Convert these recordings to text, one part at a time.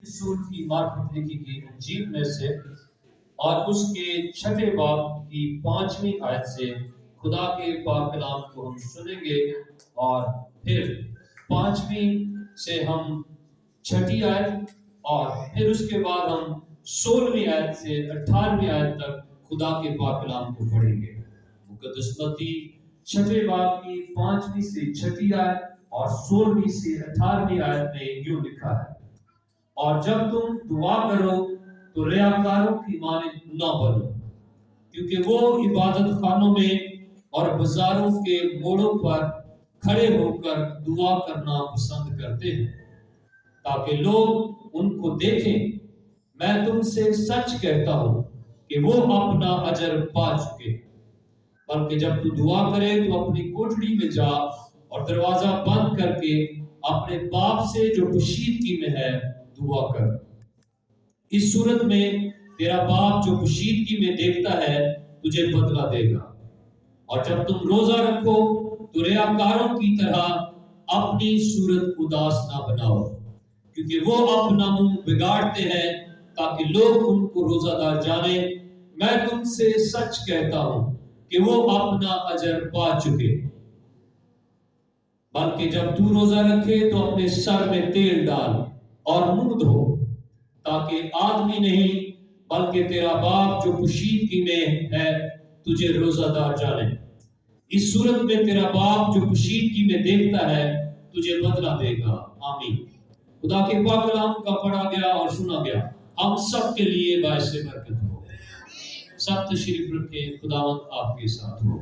رسول کی معرفت لکھی گئی انجیل میں سے اور اس کے 6 باب کی 5ویں آیت سے خدا کے پاک کلام کو ہم سنیں گے، اور پھر 5ویں سے ہم 6 آیت، اور پھر اس کے بعد ہم 16ویں آیت سے 18ویں آیت تک خدا کے پاک کلام کو پڑھیں گے۔ مقدس متی 6 باب کی 5ویں سے 6 آیت اور 16ویں سے 18ویں آیت میں یوں لکھا ہے، اور جب تم دعا کرو تو ریاکاروں کی مانند نہ بنو، کیونکہ وہ عبادت خانوں میں اور بازاروں کے موڑوں پر کھڑے ہو کر دعا کرنا پسند کرتے ہیں تاکہ لوگ ان کو دیکھیں۔ میں تم سے سچ کہتا ہوں کہ وہ اپنا اجر پا چکے۔ بلکہ جب تو دعا کرے تو اپنی کوٹڑی میں جا اور دروازہ بند کر کے اپنے باپ سے جو پوشیدگی میں ہے دعا کر۔ اس صورت میں تیرا باپ جو پوشیدگی میں دیکھتا ہے تجھے بدلہ دے گا۔ اور جب تم روزہ رکھو تو ریاکاروں کی طرح اپنی صورت اداس نہ بناؤ، کیونکہ وہ اپنا منہ بگاڑتے ہیں تاکہ لوگ ان کو روزہ دار جانے۔ میں تم سے سچ کہتا ہوں کہ وہ اپنا اجر پا چکے۔ بلکہ جب تو روزہ رکھے تو اپنے سر میں تیل ڈال اور منہ دھو، تاکہ آدمی نہیں بلکہ تیرا باپ جو پوشیدگی میں ہے تجھے روزہ دار جانے۔ اس صورت میں تیرا باپ جو پوشیدگی میں دیکھتا ہے تجھے بدلہ دے گا۔ آمین۔ خدا کے پاک کلام کا پڑھا گیا اور سنا گیا ہم سب کے لیے باعث برکت ہو۔ سب تشریف رکھیں، خداوند آپ کے ساتھ ہو۔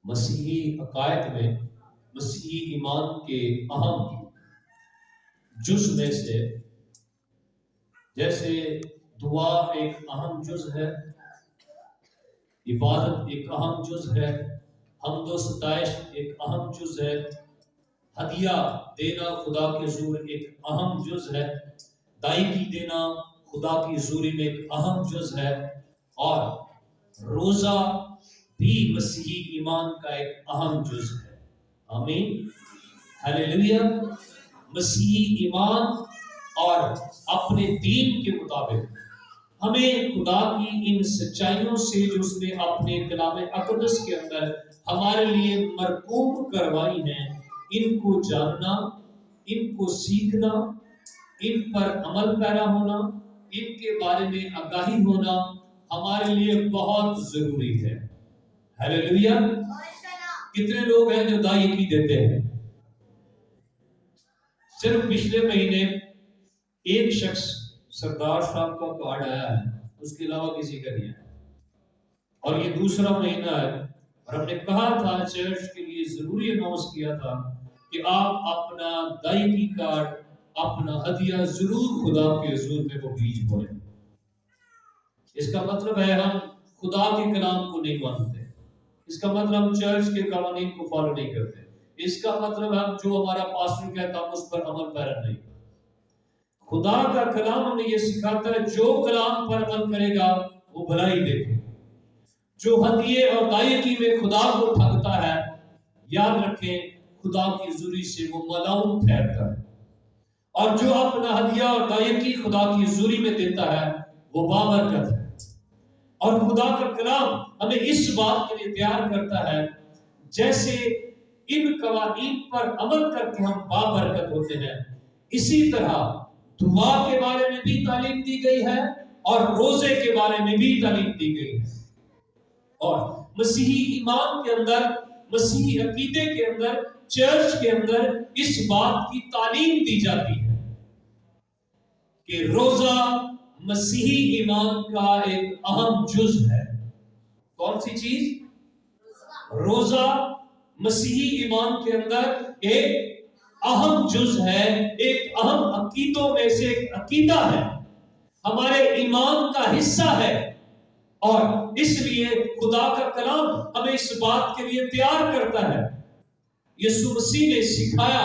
مسیحی عقائد میں مسیحی ایمان کے اہم جز میں سے جیسے دعا ایک اہم جز ہے، عبادت ایک اہم جز ہے، حمد و ستائش ایک اہم جز ہے، ہدیہ دینا خدا کے حضور ایک اہم جز ہے، دائیکی دینا خدا کی حضوری میں ایک اہم جز ہے، اور روزہ بھی مسیحی ایمان کا ایک اہم جز ہے۔ آمین، ہلیلویہ۔ مسیحی ایمان اور اپنے دین کے مطابق ہمیں خدا کی ان سچائیوں سے جو اس نے اپنے کلام اقدس کے اندر ہمارے لیے مرقوم کروائی ہیں، ان کو جاننا، ان کو سیکھنا، ان پر عمل پیرا ہونا، ان کے بارے میں آگاہی ہونا ہمارے لیے بہت ضروری ہے۔ ہلیلویہ۔ کتنے لوگ ہیں جو دائیکی دیتے ہیں؟ صرف پچھلے مہینے ایک شخص سردار صاحب کا کارڈ آیا ہے، اس کے علاوہ کسی کا نہیں ہے، اور یہ دوسرا مہینہ ہے، اور ہم نے کہا تھا چرچ کے لیے ضروری اناؤنس کیا تھا کہ آپ اپنا دائیکی کارڈ، اپنا ہدیہ ضرور خدا کے حضور میں وہ بھیج بولیں۔ اس کا مطلب ہے ہم خدا کے کلام کو نہیں مانتے، اس کا مطلب ہم چرچ کے قوانین کو فالو نہیں کرتے، اس کا مطلب ہم جو ہمارا پاسٹر کہتا ہم اس پر عمل پیرا نہیں۔ خدا کا کلام ہمیں یہ سکھاتا ہے جو کلام پر عمل کرے گا وہ بھلائی دیکھے۔ جو ہدیے اور دائیکی میں خدا کو ٹھگتا ہے، یاد رکھیں خدا کی حضوری سے وہ ملعون ٹھہرتا ہے، اور جو اپنا ہدیہ اور دائیکی خدا کی حضوری میں دیتا ہے وہ بابرکت ہے۔ اور خدا کا کلام ہمیں اس بات کے لیے تیار کرتا ہے جیسے ان قوانین پر عمل کر کے ہم بابرکت ہوتے ہیں، اسی طرح دعا کے بارے میں بھی تعلیم دی گئی ہے اور روزے کے بارے میں بھی تعلیم دی گئی ہے، اور مسیحی ایمان کے اندر، مسیحی عقیدے کے اندر، چرچ کے اندر اس بات کی تعلیم دی جاتی ہے کہ روزہ مسیحی ایمان کا ایک اہم جز ہے۔ کون سی چیز؟ روزہ مسیحی ایمان کے اندر ایک اہم جز ہے، ایک اہم عقیدوں میں سے ایک عقیدہ ہے، ہمارے ایمان کا حصہ ہے، اور اس لیے خدا کا کلام ہمیں اس بات کے لیے تیار کرتا ہے۔ یسوع مسیح نے سکھایا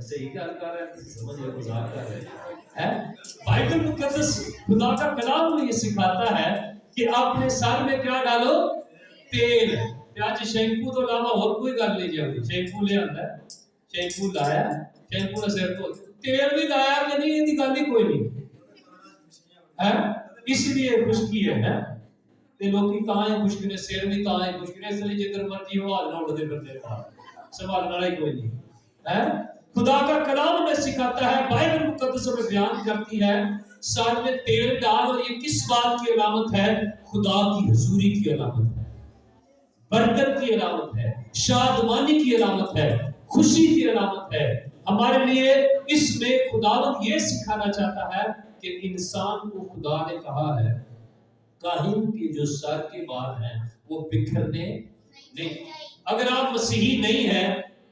صحیح گل کر رہے ہیں، سمجھ لو مذاق کر رہے ہیں۔ بائبل مقدس خدا کا کلام میں یہ سکھاتا ہے کہ اپنے سر میں کیا ڈالو؟ تیل۔ آج شیمپو تو علاوہ اور کوئی گل نہیں جاتی۔ شیمپو لے آتا ہے، شیمپو لایا، شیمپو نے سر کو تیل بھی لایا کہ نہیں، یہ گل ہی کوئی نہیں ہے۔ اس لیے خشکی ہے تے لوکی تاں ہی خشک نے، سر بھی تاں ہی خشک نے، اس لیے جدھر مرضی ہو حال نہ اڑتے پھرتے سنبھالنے والا ہی کوئی نہیں ہے۔ خدا کا کلام میں سکھاتا ہے، بائبل مقدس میں بیان کرتی ہے، سر میں تیل ڈال، اور یہ کس بات کی علامت ہے؟ خدا کی حضوری کی علامت ہے، برکت کی علامت ہے، شادمانی کی علامت ہے، خوشی کی علامت ہے۔ ہمارے لیے اس میں خداوند یہ سکھانا چاہتا ہے کہ انسان کو خدا نے کہا ہے کاہن کے جو سر کے بال ہیں وہ بکھرنے نہیں۔ اگر آپ مسیحی نہیں ہیں،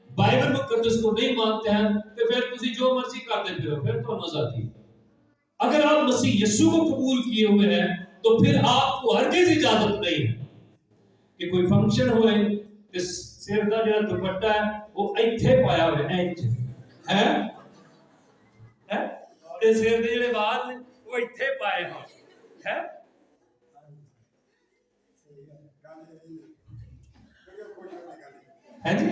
بائبل مقدس کو نہیں مانتے ہیں، تو پھر تسی جو مرضی کرتے پھرو، پھر تو آزادی۔ اگر آپ مسیح یسوع کو قبول کیے ہوئے ہیں تو پھر آپ کو ہرگز اجازت نہیں ہے کہ کوئی فنکشن ہوئے کہ سر دا جو دوپٹہ ہے وہ ایتھے پایا ہوئے ہے تے سر دے جڑے بال نے وہ ایتھے پائے ہیں ہے۔ جی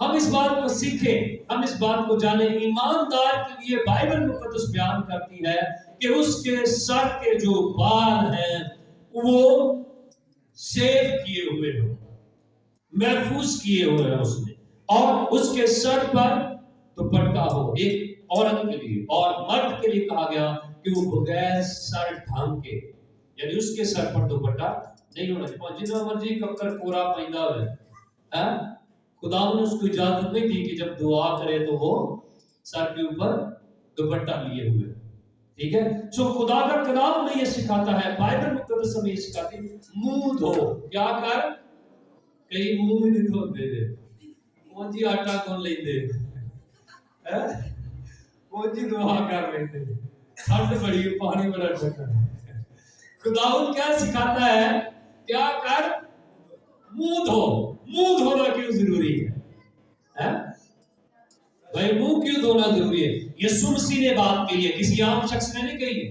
ہم اس بات کو سیکھیں، ہم اس بات کو جانیں۔ ایماندار کے لیے بائبل مقدس بیان کرتی ہے کہ اس کے سر کے جو بال ہیں وہ سیو کیے ہوئے ہو، محفوظ کیے ہوئے ہیں اس نے، اور اس کے سر پر دوپٹہ ہو۔ ایک عورت کے لیے اور مرد کے لیے کہا گیا کہ وہ بغیر سر ڈھانکے، یعنی اس کے سر پر دوپٹہ نہیں ہونا چاہیے، جتنا مرضی ککر پورا پہندا ہوئے۔ خدا نے اس کو اجازت نہیں دی کہ جب دعا کرے تو وہ سر کے اوپر دوپٹہ لیے ہوئے، ٹھیک ہے۔ سو خدا کا کلام میں یہ سکھاتا ہے، بائبل مقدس میں یہ سکھاتی ہے، منہ دھو، کیا کر؟ کئی منہ نہیں دھوتے دے، وہ جی آٹا کون لیں دے، وہ جی دعا کر لیتے، ٹھنڈ بڑی پانی بڑا ٹھنڈا۔ خداوند کیا سکھاتا ہے؟ کیا کر؟ منہ دھو۔ منہ دھونا کیوں ضروری ہے؟ بھائی منہ کیوں دھونا ضروری ہے؟ یسوع مسیح نے بات کہی ہے، کسی عام شخص نے نہیں کہی ہے۔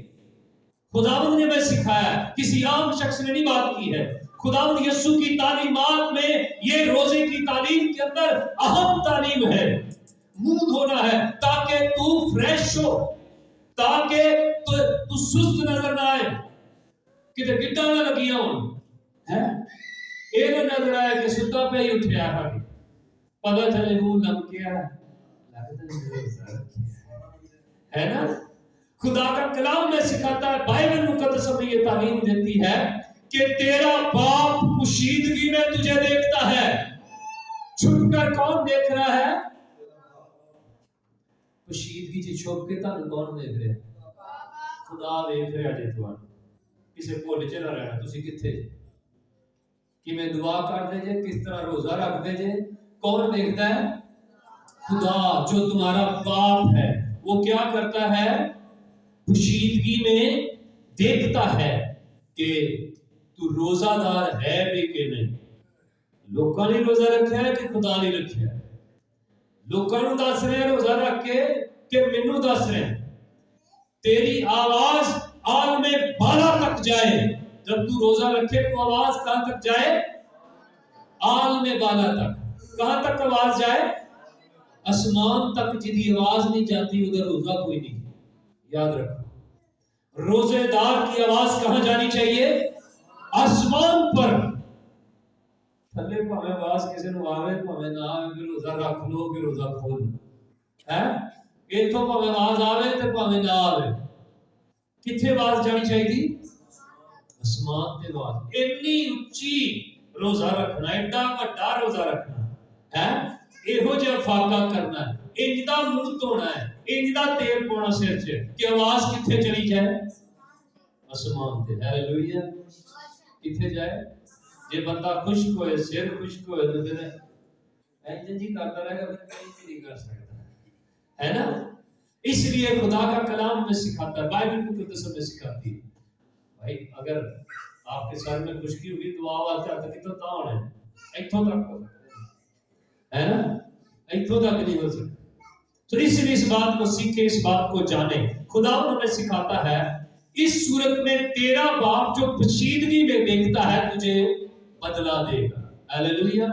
خداوند نے میں سکھایا ہے، کسی عام شخص نے نہیں بات کی ہے۔ خداوند یسوع کی تعلیمات میں یہ روزے کی تعلیم کے اندر اہم تعلیم ہے۔ منہ دھونا ہے تاکہ تو فریش ہو، تاکہ تو سست نظر نہ آئے، کتے گٹا نہ لگیاں ہوں، یہ نہ نظر آئے کہ ستا پہ ہی اٹھیا پتہ چلے منہ نم کیا ہے نا۔ خدا کا کلام میں سکھاتا ہے، بائبل مقدس میں یہ تعلیم دیتی ہے کہ تیرا باپ پوشیدگی میں تجھے دیکھتا ہے۔ چھپ کر کون دیکھ رہا ہے؟ پوشیدگی جی چھپ کے تانوں کون دیکھ رہا ہے؟ خدا دیکھ رہا جی تانوں۔ کسے بھول چ نہ رہنا تسی کتھے جے، کیویں دعا کر دے جے، کس طرح روزہ رکھ دے جے، کون دیکھتا ہے؟ خدا جو تمہارا باپ ہے وہ کیا کرتا ہے؟ پوشیدگی میں دیکھتا ہے کہ تو روزہ دار ہے بھی کہ نہیں۔ لوکاں نے روزہ رکھا ہے کہ خدا نے رکھا ہے؟ لوکاں نوں دس رہے ہیں روزہ رکھ کے کہ مینوں دس رہے ہیں؟ تیری آواز عالم بالا تک جائے، جب تو روزہ رکھے تو آواز کہاں تک جائے؟ عالم بالا تک۔ کہاں تک آواز جائے؟ آسمان تک جدی آواز نہیں جاتی ادھر روزہ کوئی نہیں۔ یاد رکھو، روزے دار کی آواز کہاں جانی چاہیے؟ آسمان پر۔ تھلے پاویں آواز کسی نو آوے پاویں نہ آوے، کہ روزہ رکھ لو کہ روزہ کھول لو، ایتھوں پاویں آواز آوے تے پاویں نہ آوے، کتھے آواز جانی چاہیے؟ آسمان تے آواز۔ اتنی اچھی روزہ رکھنا، ایڈا وڈا روزہ رکھنا ہے، یہو جہا فاقہ کرنا ہے، انج دا منہ دھونا ہے، انج دا تیل پاؤنا سر چ کہ آواز کتھے چلی جائے؟ آسمان تے۔ ہاللویا۔ کتھے جائے؟ جے بندہ خشک ہوئے، سر خشک ہوئے تو پھر انج ہی کرتا رہے گا، پھر کہیں بھی نہیں کر سکتا، ہے نا۔ اس لیے خدا کا کلام میں سکھاتا ہے، بائبل مقدس میں سکھاتی ہے، بھائی اگر آپ کے سر میں خشکی ہوگی تو آواز آتا کہ تو ہونا ہے، ایتھوں تک ہو سکتا ہے نا۔ اتوں تک نہیں ہو سکتا. تو اس لیے اس بات کو سیکھے، اس بات کو جانے. خداوند ہمیں سکھاتا ہے اس صورت میں تیرا باپ جو پوشیدگی میں دیکھتا ہے تجھے بدلہ دے گا. ہاللیلویا.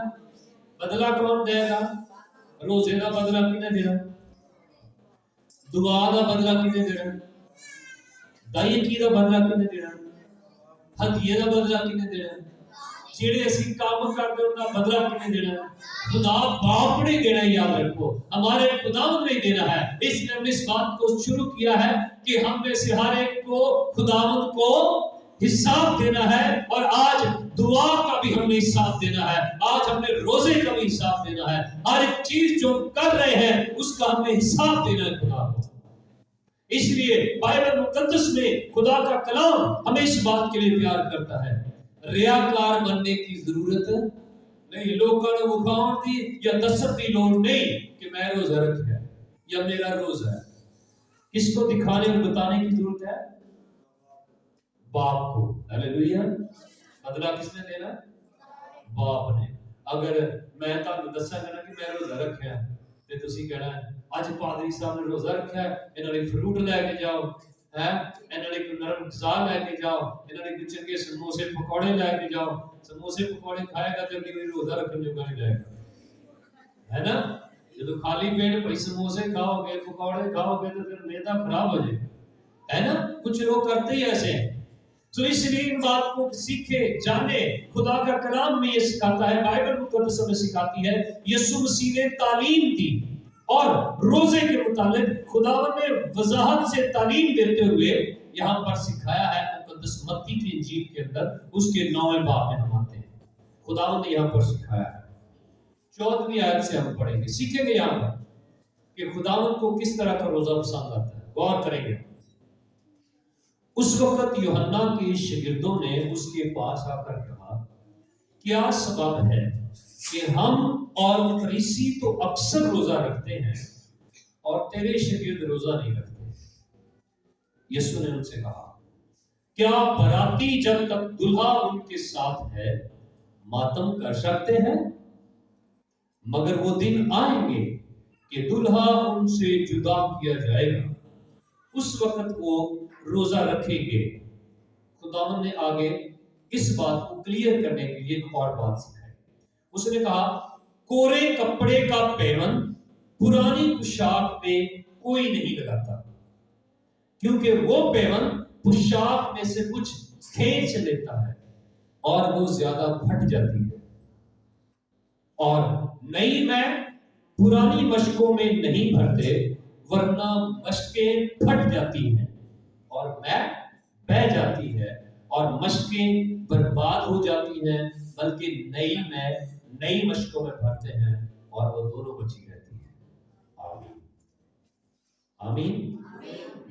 بدلہ کون دے گا؟ روزے کا بدلہ کنے دینا؟ دعا کا بدلہ کنے دینا؟ دائیکی کا بدلہ کنے دینا؟ ہدیے کا بدلہ کنے دینا؟ جیڑے اسی کام کرتے ان کا بدلہ کنے دینا؟ خدا باپ نے دینا. یاد رکھو ہمارے خداوند نے دینا ہے. اس نے اس بات کو شروع کیا ہے کہ ہم میں سے ہر ایک کو خداوند کو حساب دینا ہے. اور آج دعا کا بھی ہم نے حساب دینا ہے، آج ہم نے روزے کا بھی حساب دینا ہے. ہر ایک چیز جو کر رہے ہیں اس کا ہم نے حساب دینا ہے خدا کو. اس لیے بائبل مقدس میں خدا کا کلام ہمیں اس بات کے لیے پیار کرتا ہے. ریاکار بننے کی ضرورت نہیں. لوگوں نے مقام دی یا دست کی لوڑ نہیں کہ میں روزہ رکھا یا میرا روزہ ہے. کس کو دکھانے اور بتانے کی ضرورت ہے؟ باپ کو. ہاللیلویا. بدلہ کس نے دینا؟ باپ نے. اگر میں تمہیں دساں گا کہ میں روزہ رکھا تے تسی کہنا اج پادری صاحب نے روزہ رکھا ہے، انہاں نے فروٹ لے کے جاؤ، انہاں نے کوئی نرم غذا لے کے جاؤ، انہاں نے کوئی چنگے سموسے پکوڑے لے کے جاؤ. سموسے پکوڑے کھائے گا تو کوئی روزہ رکھنے جو نہیں جائے گا، ہے نا؟ جب خالی پیٹ بھائی سموسے کھاؤ گے پکوڑے کھاؤ گے تو پھر معدہ خراب ہو جائے گا، ہے نا؟ کچھ لوگ کرتے ہی ایسے ہیں. تو اس لیے ان بات کو سیکھے جانے. خدا کا کلام میں یہ سکھاتا ہے، بائبل مقدس میں سکھاتی ہے. یسوع مسیح نے تعلیم دی اور روزے کے متعلق خداوند نے وضاحت سے تعلیم دیتے ہوئے یہاں پر سکھایا ہے. مقدس متی کی انجیل کے اندر اس کے 9ویں باب میں ہم آتے ہیں. خداوند نے یہاں پر سکھایا ہے. 14ویں آیت سے ہم پڑھیں گے، سیکھیں گے یہاں پر کہ خداوند کو کس طرح کا روزہ پسند آتا ہے. غور کریں گے. اس وقت یوحنا کے شاگردوں نے اس کے پاس آ کر کہا، کیا سبب ہے کہ ہم اور فریسی تو اکثر روزہ رکھتے ہیں اور تیرے شاگرد روزہ نہیں رکھتے؟ یسوع نے ان سے کہا، کیا باراتی جب تک دلہا ان کے ساتھ ہے ماتم کر سکتے ہیں؟ مگر وہ دن آئیں گے کہ دلہا ان سے جدا کیا جائے گا، اس وقت وہ روزہ رکھیں گے. خداوند نے آگے اس بات کو کلیئر کرنے کے لیے ایک اور بات سکھائی. اس نے کہا، کورے کپڑے کا پیوند پرانی پوشاک پہ کوئی نہیں لگاتا، کیونکہ وہ پیوند پوشاک میں سے کچھ کھینچ لیتا ہے اور وہ زیادہ پھٹ جاتی ہے. اور نئی میں پرانی مشکوں میں نہیں بھرتے، ورنہ مشکیں پھٹ جاتی ہیں اور میں بہ جاتی ہے اور مشکیں برباد ہو جاتی ہیں، بلکہ نئی مشکوں میں بھرتے ہیں اور وہ دونوں بچی رہتی ہیں. آمین آمین.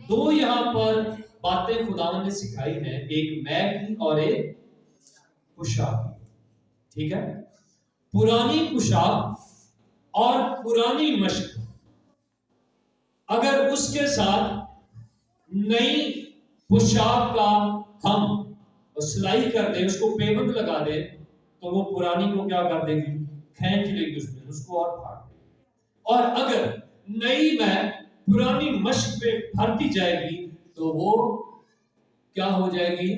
دو یہاں پر باتیں خداوند نے سکھائی ہیں، ایک میں کی اور ایک پوشاک کی. ٹھیک ہے؟ پرانی پوشاک اور پرانی مشق اگر اس کے ساتھ نئی پوشاک کا ہم سلائی کر دیں، اس کو پیبند لگا دیں، تو وہ پرانی کو کیا کر دے گی؟ کھینچ لے گی، اس کو اور پھاڑ دے گی. اور اگر نئی میں پرانی مشق پہ بھرتی جائے گی تو وہ کیا ہو جائے گی؟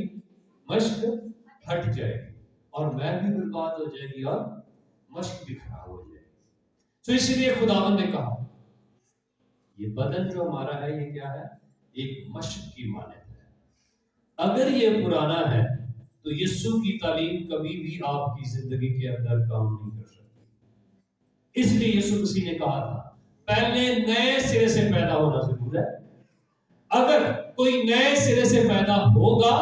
مشق ہٹ جائے گی اور میں بھی برباد ہو جائے گی اور مشق بھی خراب ہو جائے گی. تو اس لیے خداوند نے کہا یہ بدن جو ہمارا ہے یہ کیا ہے؟ ایک مشق کی مانند ہے. اگر یہ پرانا ہے تو یسوع کی تعلیم کبھی بھی آپ کی زندگی کے اندر کام نہیں کر سکتی. اس لیے یسوع مسیح نے کہا تھا پہلے نئے سرے سے پیدا ہونا ضرور ہے. اگر کوئی نئے سرے سے پیدا ہوگا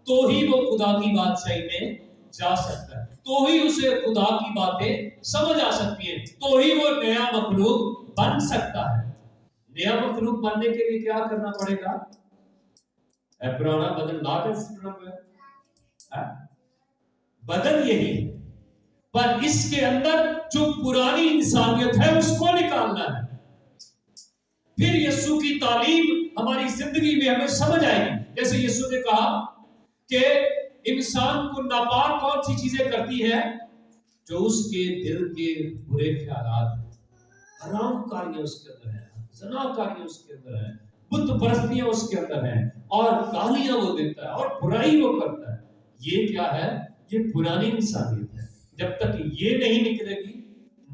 تو ہی وہ خدا کی بادشاہی میں جا سکتا ہے، تو ہی اسے خدا کی باتیں سمجھ آ سکتی ہیں، تو ہی وہ نیا مخلوق بن سکتا ہے. نیا مخلوق بننے کے لیے کیا کرنا پڑے گا؟ پرانا بدن لا کر سکنا پڑے. بدن یہی ہے، پر اس کے اندر جو پرانی انسانیت ہے اس کو نکالنا ہے. پھر یسوع کی تعلیم ہماری زندگی میں ہمیں سمجھ آئے گی. جیسے یسوع نے کہا کہ انسان کو ناپاک کون سی چیزیں کرتی ہے؟ جو اس کے دل کے برے خیالات ہیں. حرام کاریاں اس کے اندر ہیں، زنا کاریاں اس کے اندر ہیں، بت پرستیاں اس کے اندر ہیں، اور گالیاں وہ دیتا ہے اور برائی وہ کرتا ہے. یہ کیا ہے؟ یہ پرانی انسانیت ہے. جب تک یہ نہیں نکلے گی،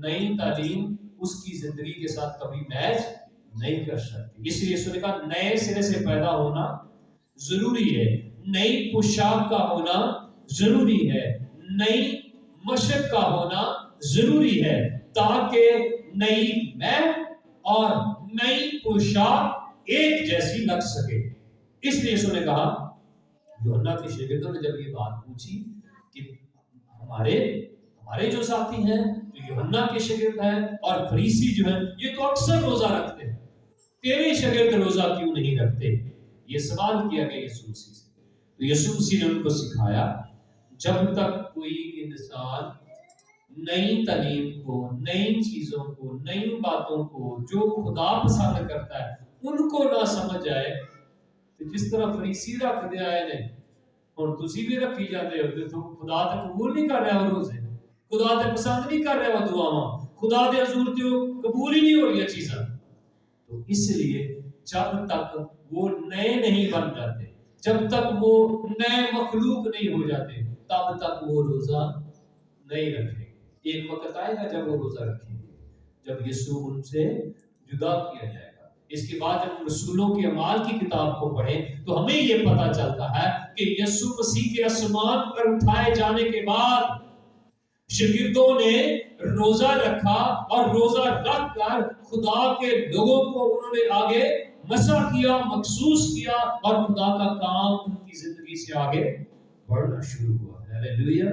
نئی تعلیم اس کی زندگی کے ساتھ کبھی میچ نہیں کر سکتی. اس لیے یسوع نے کہا نئے سرے سے پیدا ہونا ضروری ہے، نئی پوشاک کا ہونا ضروری ہے، نئی مشق کا ہونا ضروری ہے، تاکہ نئی میں اور نئی پوشاک ایک جیسی لگ سکے. اس لیے یسوع نے کہا، یوحنا کے شاگردوں نے جب یہ بات پوچھی کہ ہمارے جو ساتھی ہیں جو یوحنا کے شاگرد ہیں اور فریسی جو ہیں یہ تو اکثر روزہ رکھتے ہیں، تیرے شاگرد روزہ کیوں نہیں رکھتے؟ یہ سوال کیا گیا یسوع مسیح سے. تو یسوع مسیح نے ان کو سکھایا جب تک کوئی انسان نئی تعلیم کو، نئی چیزوں کو، نئی باتوں کو جو خدا پسند کرتا ہے ان کو نہ سمجھ آئے، تو جس طرح فریسی رکھ دے آئے نے اور تسی بھی رکھی جاتے ہو، تو خدا تے قبول نہیں کر رہا وہ روزے، خدا تے پسند نہیں کر رہا وہ دعاواں، خدا دے حضور تے قبول ہی نہیں ہو رہی چیزاں. تو اس لیے جب تک وہ نئے نہیں بن جاتے، جب تک وہ نئے مخلوق نہیں ہو جاتے، تب تک وہ روزہ نہیں رکھیں گے. ایک وقت آئے گا جب وہ روزہ رکھیں گے، جب یسوع ان سے جدا کیا جائے گا. اس کے بعد جب رسولوں کے اعمال کی کتاب کو پڑھیں تو ہمیں یہ پتا چلتا ہے کہ یسوع مسیح کے آسمان پر اٹھائے جانے کے بعد شاگردوں نے روزہ رکھا، اور روزہ رکھ کر خدا کے لوگوں کو انہوں نے آگے مسح کیا، مخصوص کیا، اور خدا کا کام ان کی زندگی سے آگے بڑھنا شروع ہوا. Hallelujah,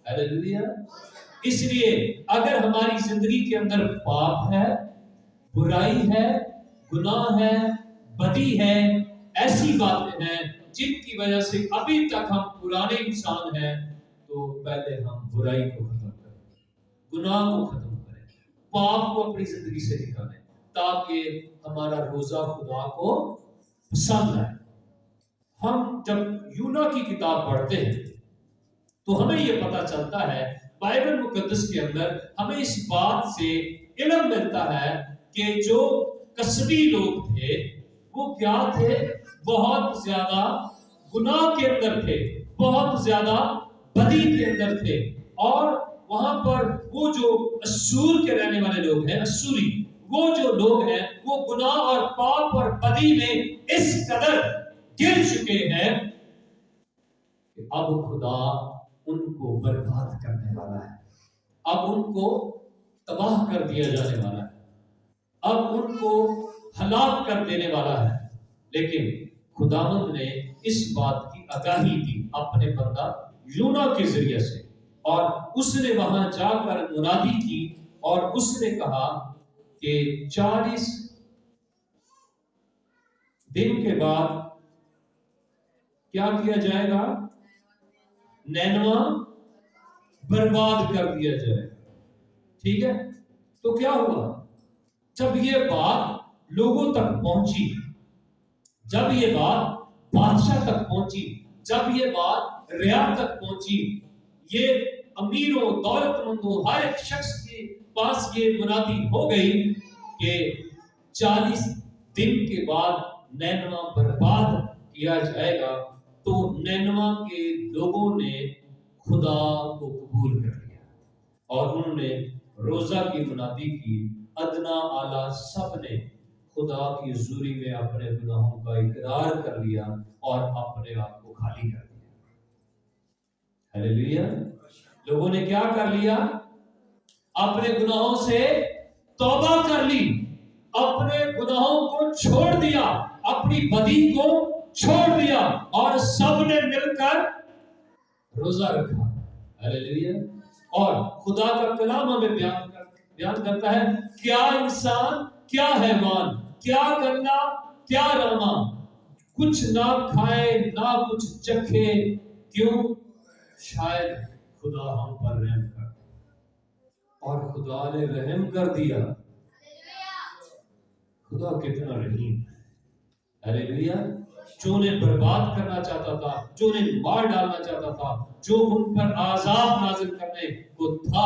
hallelujah. اس لیے اگر ہماری زندگی کے اندر پاپ ہے، برائی ہے، گناہ ہے، بدی ہے، ایسی باتیں ہیں جن کی وجہ سے ابھی تک ہم پرانے انسان ہیں، تو پہلے ہم برائی کو ختم کریں، گناہ کو ختم کریں، پاپ کو اپنی زندگی سے نکالیں، تاکہ ہمارا روزہ خدا کو پسند آئے. ہم جب یونا کی کتاب پڑھتے ہیں تو ہمیں یہ پتا چلتا ہے، بائبل مقدس کے اندر ہمیں اس بات سے علم ملتا ہے کہ جو قصبی لوگ تھے وہ کیا تھے؟ بہت زیادہ گناہ کے اندر تھے، بہت زیادہ بدی کے اندر تھے. اور وہاں پر وہ جو اسور کے رہنے والے لوگ ہیں، اسوری، وہ جو لوگ ہیں وہ گناہ اور پاپ اور بدی میں اس قدر گر چکے ہیں کہ اب خدا ان کو برباد کرنے والا ہے، اب ان کو تباہ کر دیا جانے والا ہے، اب ان کو ہلاک کر دینے والا ہے. لیکن خداوند نے اس بات کی آگاہی دی اپنے بندہ یونا کے ذریعے سے، اور اس نے وہاں جا کر منادی کی، اور اس نے کہا کہ 40 دن کے بعد کیا کیا جائے گا؟ نینوا برباد کر دیا جائے گا. ٹھیک ہے؟ تو کیا ہوا؟ جب یہ بات لوگوں تک پہنچی، جب یہ بات بادشاہ تک پہنچی، جب یہ بات رعا تک پہنچی، یہ امیروں، دولت مندوں، ہر ایک شخص کے پاس یہ منادی ہو گئی کہ 40 دن کے بعد نینوا برباد کیا جائے گا، تو نینوا کے لوگوں نے خدا کو قبول کر لیا، اور انہوں نے روزہ کی منادی کی. ادنا اعلیٰ سب نے خدا کی حضوری میں اپنے گناہوں کا اقرار کر لیا اور اپنے آپ کو خالی کر دیا. ہیلیلویا. لوگوں نے کیا کر لیا؟ اپنے گناہوں سے توبہ کر لی، اپنے گناہوں کو چھوڑ دیا، اپنی بدی کو چھوڑ دیا، اور سب نے مل کر روزہ رکھا. ہیلیلویا. اور خدا کا کلام ہمیں بیان کرتا ہے، کیا انسان، کیا حیوان، کیا گندا، کیا راما، کچھ نہ کھائے نہ کچھ چکھے، کیوں؟ شاید خدا ہم پر رحم کر دے. اور خدا نے رحم کر دیا. خدا کتنا رحیم ہے. ہیلیلویا. جو انہیں برباد کرنا چاہتا تھا، جو انہیں مار ڈالنا چاہتا تھا، جو ان پر عذاب نازل کرنے کو تھا،